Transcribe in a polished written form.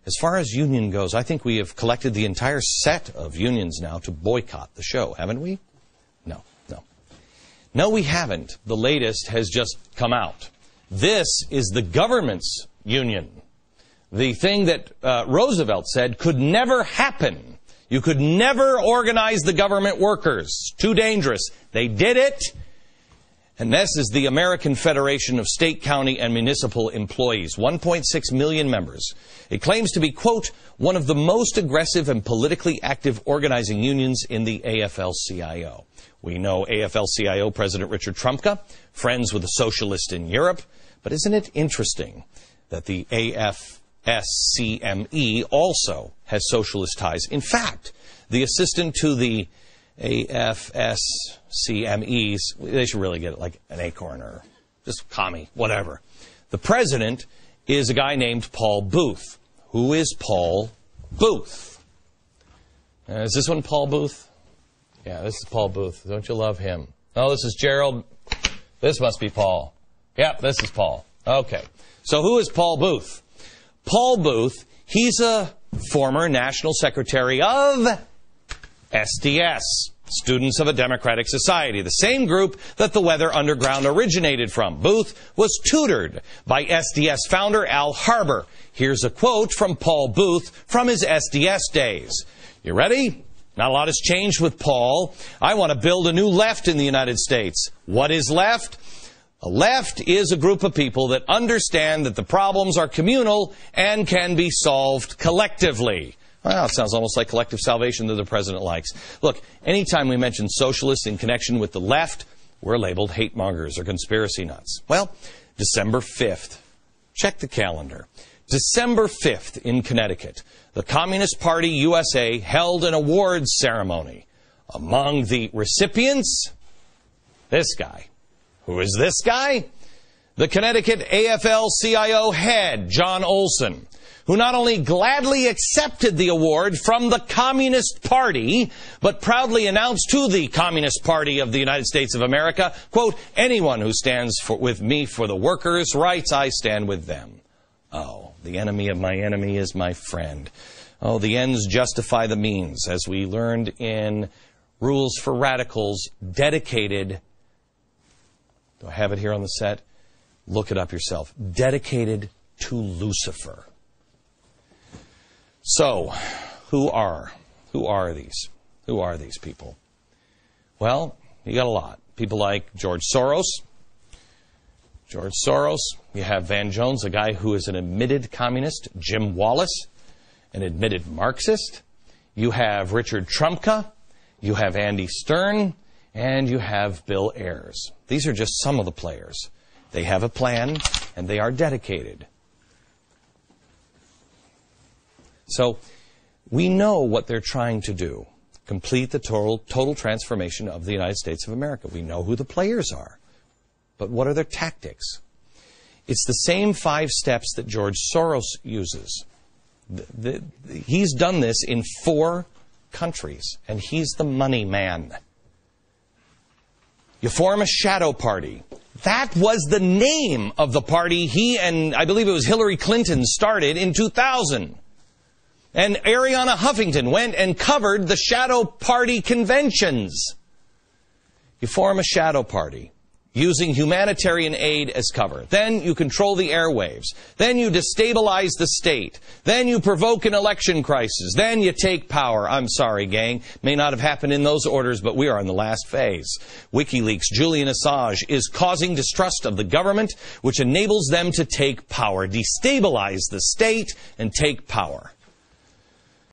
as far as union goes, I think we have collected the entire set of unions now to boycott the show, haven't we? No. No, we haven't. The latest has just come out. This is the government's union. The thing that Roosevelt said could never happen. You could never organize the government workers. Too dangerous. They did it. And this is the American Federation of State, County, and Municipal Employees. 1.6 million members. It claims to be, quote, one of the most aggressive and politically active organizing unions in the AFL-CIO. We know AFL-CIO President Richard Trumka, friends with a socialist in Europe. But isn't it interesting that the AFSCME also has socialist ties? In fact, the assistant to the AFSCMEs, they should really get it like an acorn or just commie, whatever. The president is a guy named Paul Booth. Who is Paul Booth? Is this one Paul Booth? Yeah, this is Paul Booth. Don't you love him? Oh, this is Gerald. This must be Paul. Yep, this is Paul. Okay. So who is Paul Booth? Paul Booth, he's a former national secretary of SDS, Students of a Democratic Society, the same group that the Weather Underground originated from. Booth was tutored by SDS founder Al Harbour. Here's a quote from Paul Booth from his SDS days. You ready? Not a lot has changed with Paul. I want to build a new left in the United States. What is left? A left is a group of people that understand that the problems are communal and can be solved collectively. Well, it sounds almost like collective salvation that the president likes. Look, anytime we mention socialists in connection with the left, we're labeled hate mongers or conspiracy nuts. Well, December 5th. Check the calendar. December 5th in Connecticut, the Communist Party USA held an awards ceremony. Among the recipients, this guy. Who is this guy? The Connecticut AFL-CIO head, John Olson, who not only gladly accepted the award from the Communist Party, but proudly announced to the Communist Party of the United States of America, quote, anyone who stands with me for the workers' rights, I stand with them. Oh, the enemy of my enemy is my friend. Oh, the ends justify the means, as we learned in Rules for Radicals, dedicated, do I have it here on the set? Look it up yourself. Dedicated to Lucifer. So, who are these? Who are these people? Well, you got a lot. People like George Soros. You have Van Jones, a guy who is an admitted communist. Jim Wallace, an admitted Marxist. You have Richard Trumka. You have Andy Stern. And you have Bill Ayers. These are just some of the players. They have a plan, and they are dedicated. So, we know what they're trying to do. Complete the total transformation of the United States of America. We know who the players are. But what are their tactics? It's the same 5 steps that George Soros uses. He's done this in 4 countries, and he's the money man. You form a shadow party. That was the name of the party he and I believe it was Hillary Clinton started in 2000. And Arianna Huffington went and covered the shadow party conventions. You form a shadow party using humanitarian aid as cover. Then you control the airwaves. Then you destabilize the state. Then you provoke an election crisis. Then you take power. I'm sorry, gang. May not have happened in those orders, but we are in the last phase. WikiLeaks' Julian Assange is causing distrust of the government, which enables them to take power, destabilize the state, and take power.